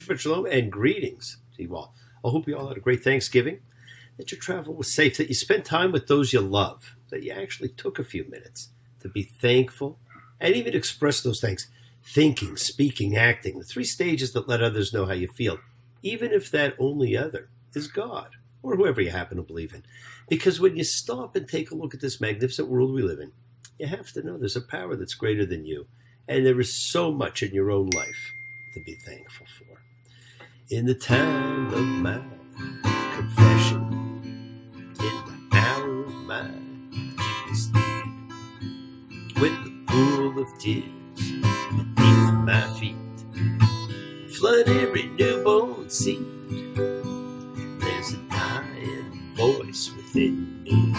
Shabbat Shalom and greetings to you all. I hope you all had a great Thanksgiving, that your travel was safe, that you spent time with those you love, that you actually took a few minutes to be thankful and even express those things. Thinking, speaking, acting, the three stages that let others know how you feel, even if that only other is God or whoever you happen to believe in. Because when you stop and take a look at this magnificent world we live in, you have to know there's a power that's greater than you, and there is so much in your own life to be thankful for. In the time of my confession, in the hour of my deepest need, when the pool of tears beneath my feet flood every newborn seed, there's a dying voice within me,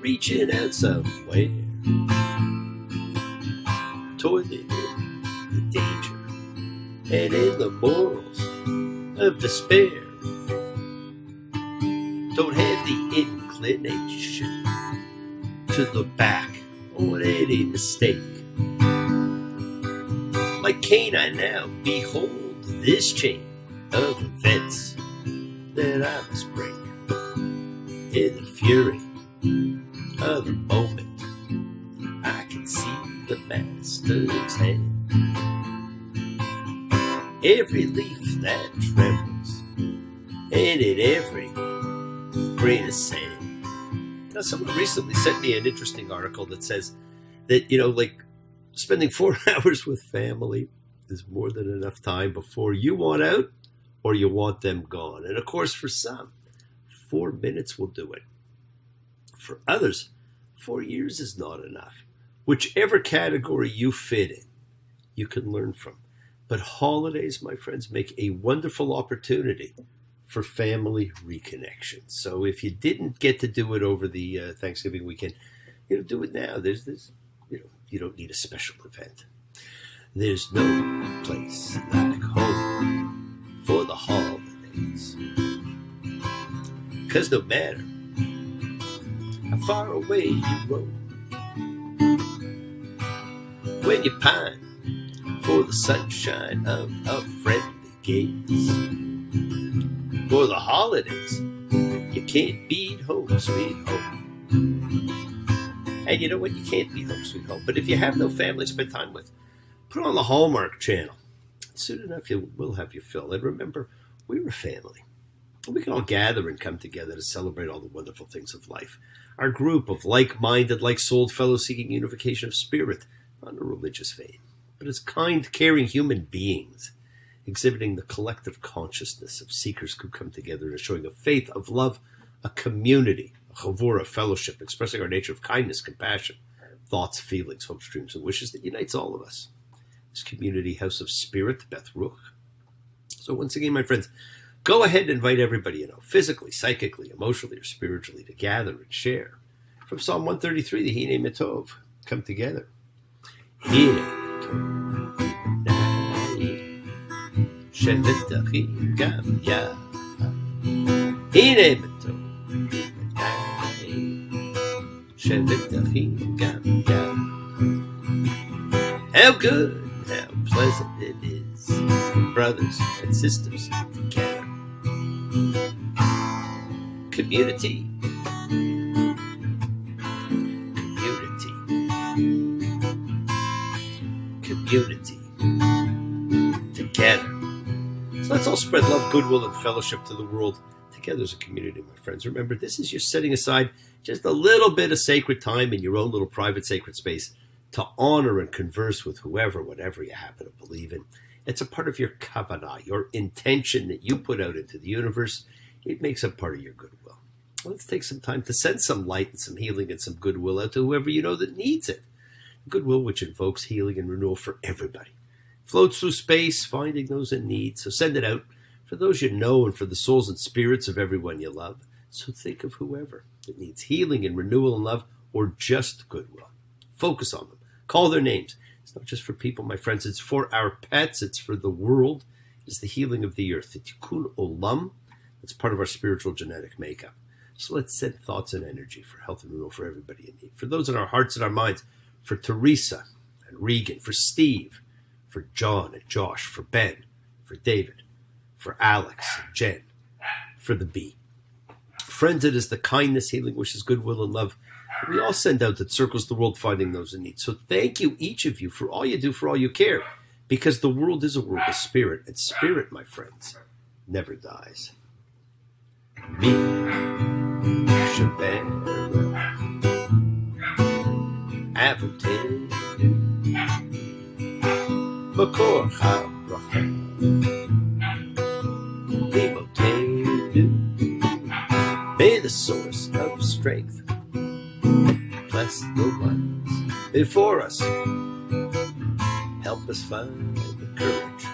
reaching out somewhere toward the danger and in the morals of despair. Don't have the inclination to look back on any mistake. Like Cain, I now behold this chain of events that I must break. In the fury of the moment, I can see the master's hand. Every leaf that trembles, and in every grain of sand. Now, someone recently sent me an interesting article that says that, like spending 4 hours with family is more than enough time before you want out or you want them gone. And of course, for some, 4 minutes will do it. For others, 4 years is not enough. Whichever category you fit in, you can learn from. But holidays, my friends, make a wonderful opportunity for family reconnection. So if you didn't get to do it over the Thanksgiving weekend, do it now. There's you don't need a special event. There's no place like home for the holidays. 'Cause no matter how far away you roam, when you pine for the sunshine of a friendly gaze, for the holidays, you can't beat home sweet home. And you know what? You can't beat home sweet home. But if you have no family to spend time with, put on the Hallmark Channel. Soon enough, you will have your fill. And remember, we're a family. We can all gather and come together to celebrate all the wonderful things of life. Our group of like-minded, like-souled fellows seeking unification of spirit, not in a religious vein, but as kind, caring human beings, exhibiting the collective consciousness of seekers who come together in a showing of faith, of love, a community, a chavura, fellowship, expressing our nature of kindness, compassion, thoughts, feelings, hopes, dreams, and wishes that unites all of us. This community house of spirit, Beth Ruch. So once again, my friends, go ahead and invite everybody you know, physically, psychically, emotionally, or spiritually, to gather and share. From Psalm 133, the Hine Matov, come together. Hine Shevet Achim Gam Ya. Hine Matov Shevet Achim Gam Ya. How good, how pleasant it is, brothers and sisters together. Community. Community. Together. So let's all spread love, goodwill, and fellowship to the world. Together as a community, my friends. Remember, this is your setting aside just a little bit of sacred time in your own little private sacred space to honor and converse with whoever, whatever you happen to believe in. It's a part of your kavanah, your intention that you put out into the universe. It makes it part of your goodwill. Let's take some time to send some light and some healing and some goodwill out to whoever you know that needs it. Goodwill which invokes healing and renewal for everybody. Floats through space, finding those in need. So send it out for those you know and for the souls and spirits of everyone you love. So think of whoever that needs healing and renewal and love, or just goodwill. Focus on them. Call their names. It's not just for people, my friends. It's for our pets. It's for the world. It's the healing of the earth. The tikkun olam. It's part of our spiritual genetic makeup. So let's send thoughts and energy for health and renewal for everybody in need. For those in our hearts and our minds. For Teresa and Regan. For Steve. for John and Josh, for Ben, for David, for Alex and Jen, for the bee. Friends, it is the kindness, healing, wishes, goodwill, and love we all send out that circles the world finding those in need. So thank you, each of you, for all you do, for all you care, because the world is a world of spirit, and spirit, my friends, never dies. Me, Shabbat, Avatin, Makor HaBracha, Limotenu, may the source of strength bless the ones before us. Help us find the courage.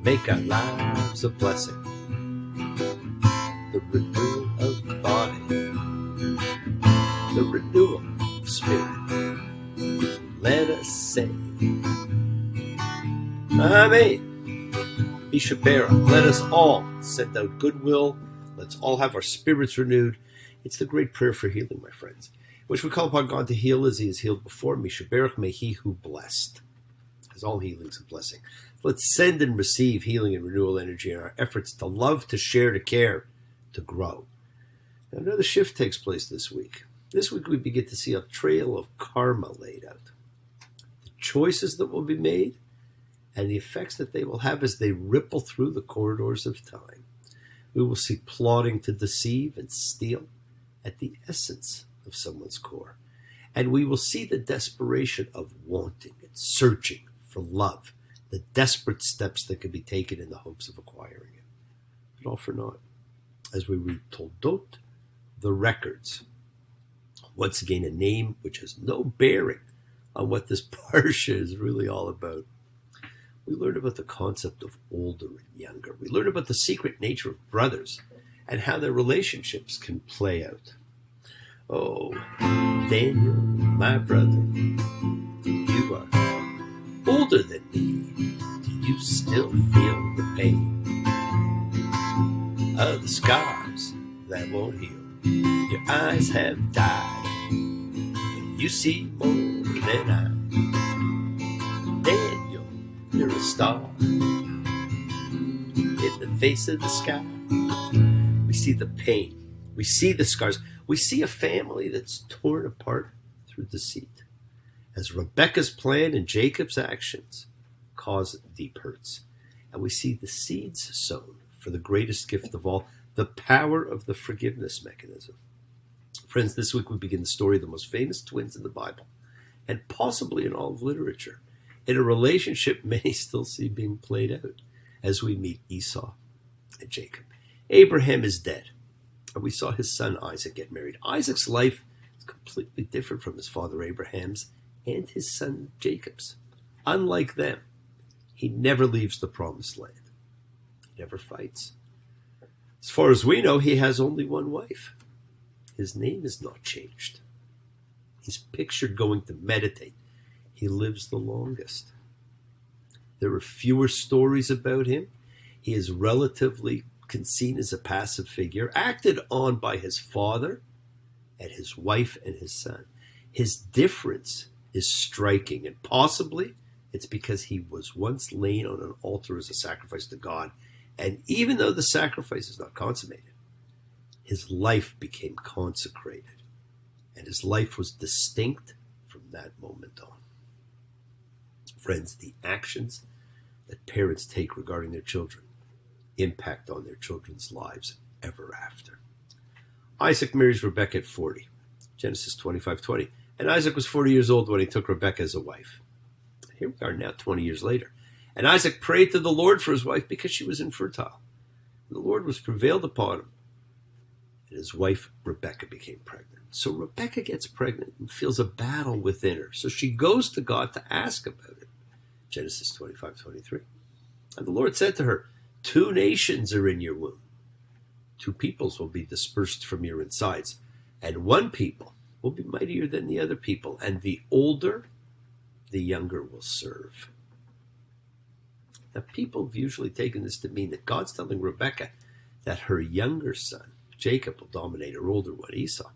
Make our lives a blessing. The renewal of the body. The renewal of spirit. Let us say, Amen. Ishabera. Let us all send out goodwill. Let's all have our spirits renewed. It's the great prayer for healing, my friends, which we call upon God to heal as he has healed before. Mishaberach, may he who blessed, as all healing's a blessing. Let's send and receive healing and renewal energy in our efforts to love, to share, to care, to grow. Now, another shift takes place this week. This week we begin to see a trail of karma laid out. The choices that will be made and the effects that they will have as they ripple through the corridors of time. We will see plotting to deceive and steal at the essence of someone's core. And we will see the desperation of wanting and searching for love, the desperate steps that can be taken in the hopes of acquiring it. But all for naught. As we read toldot, the records, once again a name which has no bearing on what this parsha is really all about. We learn about the concept of older and younger. We learn about the secret nature of brothers and how their relationships can play out. Oh, Daniel, my brother, you are older than me. Do you still feel the pain of the scars that won't heal? Your eyes have died, and you see more than I. Daniel, you're a star in the face of the sky. We see the pain. We see the scars. We see a family that's torn apart through deceit, as Rebekah's plan and Jacob's actions cause deep hurts. And we see the seeds sown for the greatest gift of all, the power of the forgiveness mechanism. Friends, this week we begin the story of the most famous twins in the Bible, and possibly in all of literature, in a relationship many still see being played out as we meet Esau and Jacob. Abraham is dead, and we saw his son Isaac get married. Isaac's life is completely different from his father Abraham's and his son Jacob's. Unlike them, he never leaves the promised land. He never fights. As far as we know, he has only one wife. His name is not changed. He's pictured going to meditate. He lives the longest. There are fewer stories about him. He is relatively seen as a passive figure, acted on by his father and his wife and his son. His difference is striking, and possibly it's because he was once laid on an altar as a sacrifice to God, and even though the sacrifice is not consummated, his life became consecrated, and his life was distinct from that moment on. Friends, the actions that parents take regarding their children impact on their children's lives ever after. Isaac marries Rebekah at 40, Genesis 25:20. And Isaac was 40 years old when he took Rebekah as a wife. Here we are now, 20 years later. And Isaac prayed to the Lord for his wife because she was infertile. The Lord was prevailed upon him, and his wife Rebekah became pregnant. So Rebekah gets pregnant and feels a battle within her. So she goes to God to ask about it. Genesis 25:23. And the Lord said to her, 2 nations are in your womb. 2 peoples will be dispersed from your insides, and 1 people will be mightier than the other people, and the older, the younger will serve. Now, people have usually taken this to mean that God's telling Rebekah that her younger son, Jacob, will dominate her older one, Esau.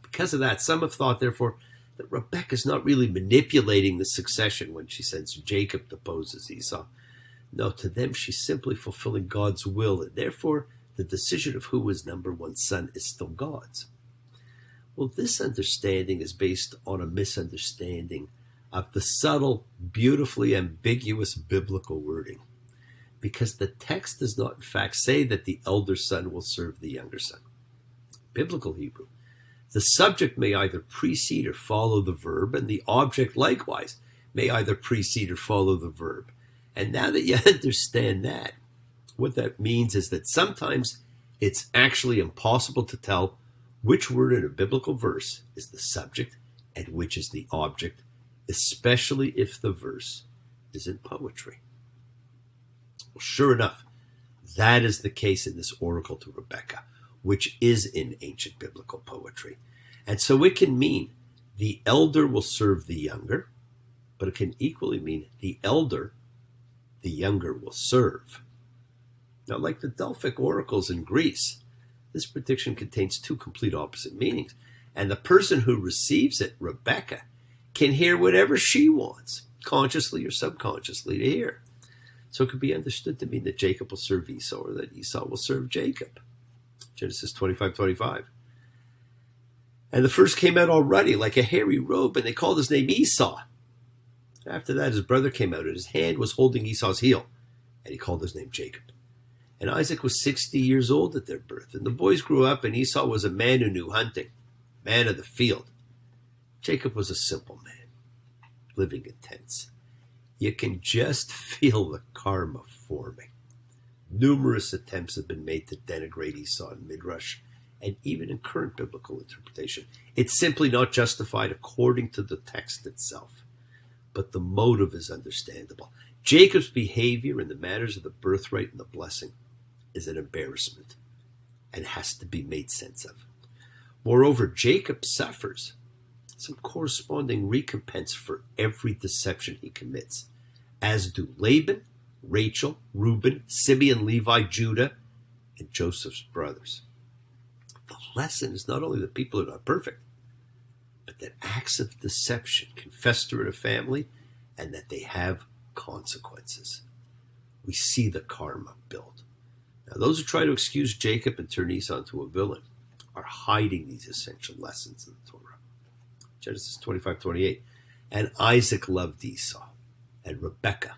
Because of that, some have thought, therefore, that Rebekah's not really manipulating the succession when she sends Jacob to pose as Esau. No, to them she's simply fulfilling God's will, and therefore the decision of who was number one son is still God's. Well, this understanding is based on a misunderstanding of the subtle, beautifully ambiguous biblical wording, because the text does not in fact say that the elder son will serve the younger son. Biblical Hebrew. The subject may either precede or follow the verb, and the object likewise may either precede or follow the verb. And now that you understand that, what that means is that sometimes it's actually impossible to tell which word in a biblical verse is the subject and which is the object, especially if the verse is in poetry. Well, sure enough, that is the case in this oracle to Rebekah, which is in ancient biblical poetry. And so it can mean the elder will serve the younger, but it can equally mean the elder, the younger will serve. Now, like the Delphic oracles in Greece, this prediction contains two complete opposite meanings. And the person who receives it, Rebekah, can hear whatever she wants, consciously or subconsciously, to hear. So it could be understood to mean that Jacob will serve Esau or that Esau will serve Jacob. Genesis 25:25. And the first came out all ruddy, like a hairy robe, and they called his name Esau. After that, his brother came out, and his hand was holding Esau's heel, and he called his name Jacob. And Isaac was 60 years old at their birth, and the boys grew up, and Esau was a man who knew hunting, man of the field. Jacob was a simple man, living in tents. You can just feel the karma forming. Numerous attempts have been made to denigrate Esau in Midrash, and even in current biblical interpretation. It's simply not justified according to the text itself. But the motive is understandable. Jacob's behavior in the matters of the birthright and the blessing is an embarrassment and has to be made sense of. Moreover, Jacob suffers some corresponding recompense for every deception he commits, as do Laban, Rachel, Reuben, Simeon, Levi, Judah, and Joseph's brothers. The lesson is not only that people are not perfect, but that acts of deception can fester in a family and that they have consequences. We see the karma build. Now, those who try to excuse Jacob and turn Esau into a villain are hiding these essential lessons in the Torah. Genesis 25:28. And Isaac loved Esau, and Rebekah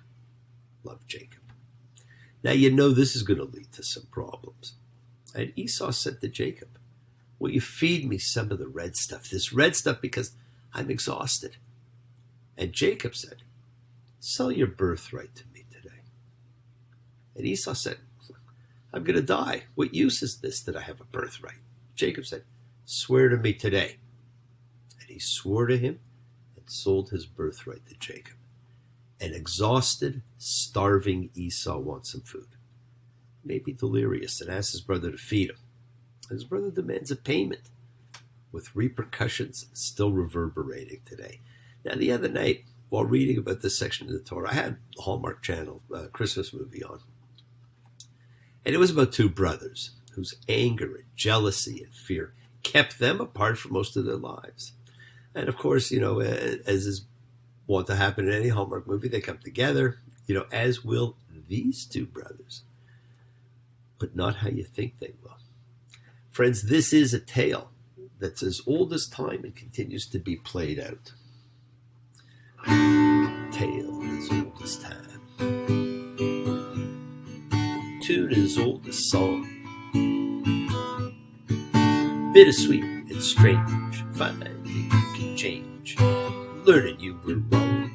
loved Jacob. Now you know this is going to lead to some problems. And Esau said to Jacob, will you feed me some of the red stuff, this red stuff, because I'm exhausted? And Jacob said, sell your birthright to me today. And Esau said, I'm going to die. What use is this that I have a birthright? Jacob said, swear to me today. And he swore to him and sold his birthright to Jacob. An exhausted, starving Esau wants some food, maybe delirious, and asks his brother to feed him. His brother demands a payment, with repercussions still reverberating today. Now, the other night, while reading about this section of the Torah, I had the Hallmark Channel Christmas movie on. And it was about two brothers whose anger and jealousy and fear kept them apart for most of their lives. And of course, as is wont to happen in any Hallmark movie, they come together, as will these two brothers. But not how you think they will. Friends, this is a tale that's as old as time and continues to be played out. Tale as old as time. Tune as old as song. Bittersweet and strange, finding you can change, learning you were wrong.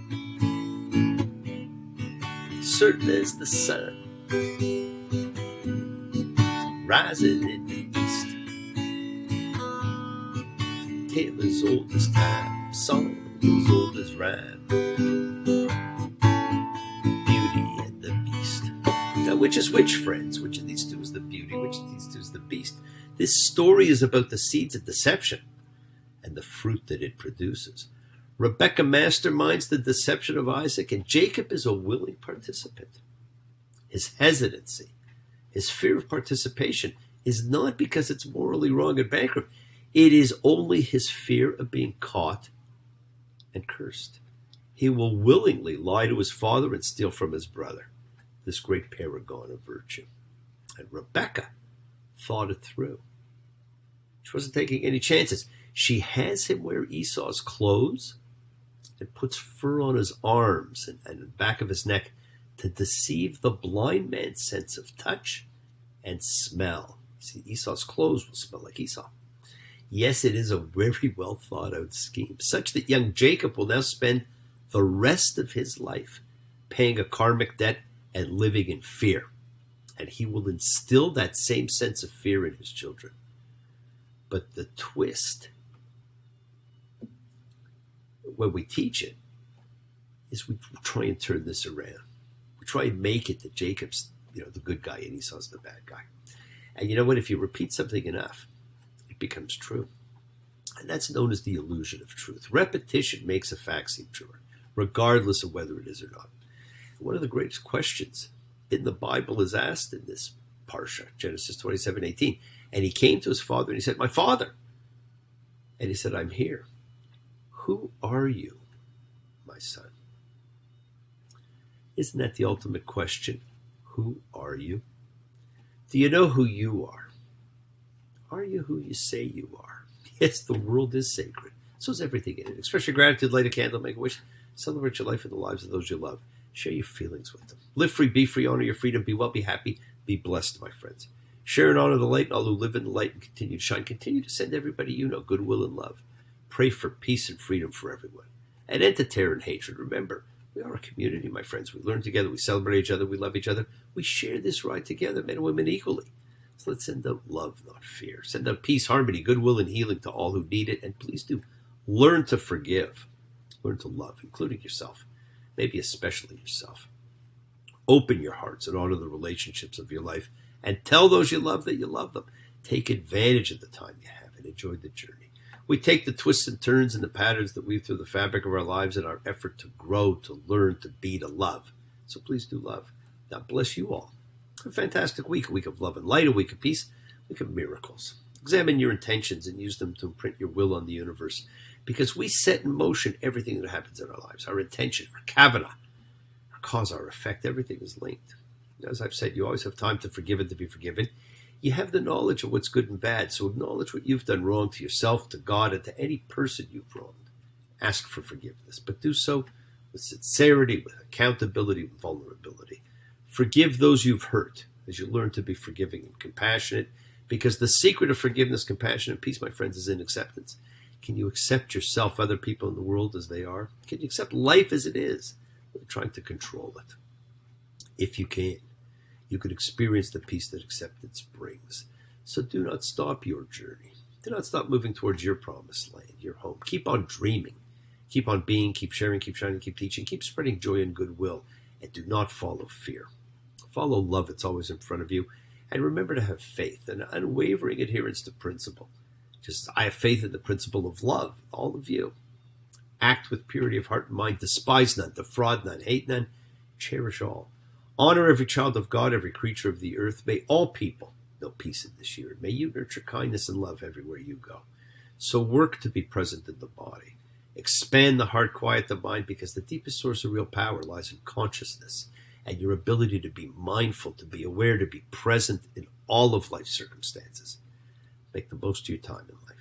Certain as the sun, rising in the east. Tale as old as time, song as old as rhyme. Beauty and the Beast. Now, which is which, friends? Which of these two is the beauty? Which of these two is the beast? This story is about the seeds of deception and the fruit that it produces. Rebekah masterminds the deception of Isaac, and Jacob is a willing participant. His hesitancy, his fear of participation, is not because it's morally wrong and bankrupt. It is only his fear of being caught and cursed. He will willingly lie to his father and steal from his brother, this great paragon of virtue. And Rebecca thought it through. She wasn't taking any chances. She has him wear Esau's clothes and puts fur on his arms and the back of his neck to deceive the blind man's sense of touch and smell. See, Esau's clothes will smell like Esau. Yes, it is a very well thought out scheme, such that young Jacob will now spend the rest of his life paying a karmic debt and living in fear. And he will instill that same sense of fear in his children. But the twist, when we teach it, is we try and turn this around. We try and make it that Jacob's, the good guy and Esau's the bad guy. And you know what? If you repeat something enough, it becomes true. And that's known as the illusion of truth. Repetition makes a fact seem truer, regardless of whether it is or not. One of the greatest questions in the Bible is asked in this parsha, Genesis 27:18. And he came to his father and he said, "My father." And he said, "I'm here. Who are you, my son?" Isn't that the ultimate question? Who are you? Do you know who you are? Are you who you say you are? Yes, the world is sacred. So is everything in it. Express your gratitude, light a candle, make a wish, celebrate your life and the lives of those you love. Share your feelings with them. Live free, be free, honor your freedom, be well, be happy, be blessed, my friends. Share and honor the light and all who live in the light and continue to shine. Continue to send everybody you know goodwill and love. Pray for peace and freedom for everyone. And end to terror and hatred. Remember, we are a community, my friends. We learn together, we celebrate each other, we love each other. We share this ride together, men and women equally. So let's send out love, not fear. Send out peace, harmony, goodwill, and healing to all who need it. And please do learn to forgive. Learn to love, including yourself. Maybe especially yourself. Open your hearts and honor the relationships of your life. And tell those you love that you love them. Take advantage of the time you have and enjoy the journey. We take the twists and turns and the patterns that weave through the fabric of our lives in our effort to grow, to learn, to be, to love. So please do love. God bless you all. A fantastic week. A week of love and light, a week of peace, a week of miracles. Examine your intentions and use them to imprint your will on the universe. Because we set in motion everything that happens in our lives. Our intention, our kavana, our cause, our effect, everything is linked. As I've said, you always have time to forgive and to be forgiven. You have the knowledge of what's good and bad, so acknowledge what you've done wrong to yourself, to God, and to any person you've wronged. Ask for forgiveness, but do so with sincerity, with accountability, with vulnerability. Forgive those you've hurt as you learn to be forgiving and compassionate, because the secret of forgiveness, compassion, and peace, my friends, is in acceptance. Can you accept yourself, other people in the world as they are? Can you accept life as it is without trying to control it? If you can, you can experience the peace that acceptance brings. So do not stop your journey. Do not stop moving towards your promised land, your home. Keep on dreaming. Keep on being, keep sharing, keep shining, keep teaching, keep spreading joy and goodwill. And do not follow fear. Follow love. It's always in front of you. And remember to have faith and unwavering adherence to principle. I have faith in the principle of love, all of you. Act with purity of heart and mind. Despise none, defraud none, hate none, cherish all. Honor every child of God, every creature of the earth. May all people know peace in this year. May you nurture kindness and love everywhere you go. So work to be present in the body. Expand the heart, quiet the mind, because the deepest source of real power lies in consciousness and your ability to be mindful, to be aware, to be present in all of life's circumstances. Make the most of your time in life.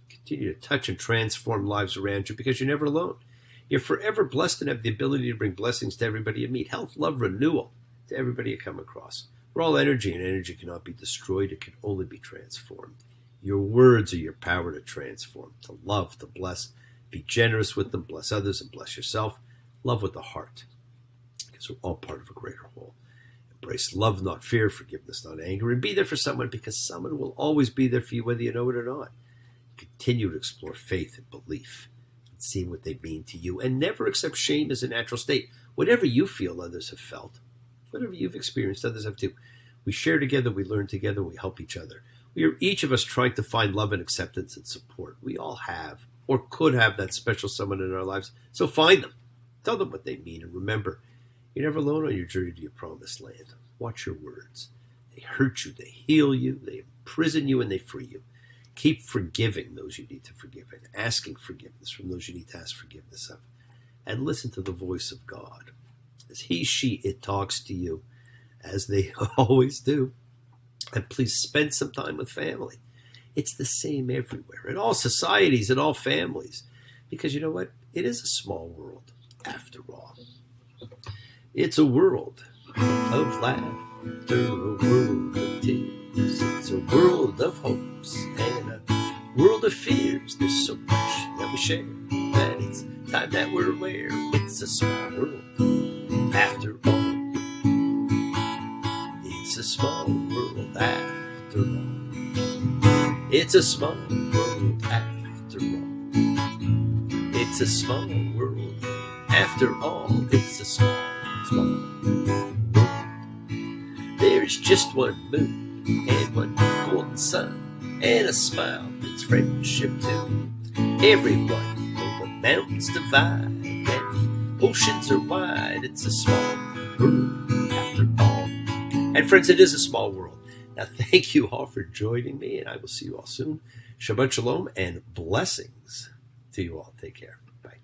Continue to touch and transform lives around you because you're never alone. You're forever blessed and have the ability to bring blessings to everybody you meet. Health, love, renewal to everybody you come across. We're all energy, and energy cannot be destroyed. It can only be transformed. Your words are your power to transform, to love, to bless. Be generous with them, bless others, and bless yourself. Love with the heart, because we're all part of a greater whole. Embrace love, not fear, forgiveness, not anger, and be there for someone, because someone will always be there for you whether you know it or not. Continue to explore faith and belief and see what they mean to you, and never accept shame as a natural state. Whatever you feel others have felt, whatever you've experienced others have too. We share together, we learn together, we help each other. We are each of us trying to find love and acceptance and support. We all have or could have that special someone in our lives, so find them. Tell them what they mean, and remember, you're never alone on your journey to your promised land. Watch your words. They hurt you, they heal you, they imprison you, and they free you. Keep forgiving those you need to forgive and asking forgiveness from those you need to ask forgiveness of. And listen to the voice of God. As he, she, it talks to you, as they always do. And please spend some time with family. It's the same everywhere, in all societies, in all families. Because you know what? It is a small world, after all. It's a world of laughter, a world of tears. It's a world of hopes and a world of fears. There's so much that we share that it's time that we're aware. It's a small world, after all. It's a small world, after all. It's a small world, after all. It's a small world, after all. It's a small world. There's just one moon and one golden sun and a smile that's friendship too. Everyone, though the mountains divide and the oceans are wide, it's a small world, after all. And friends, it is a small world. Now, thank you all for joining me, and I will see you all soon. Shabbat shalom and blessings to you all. Take care. Bye.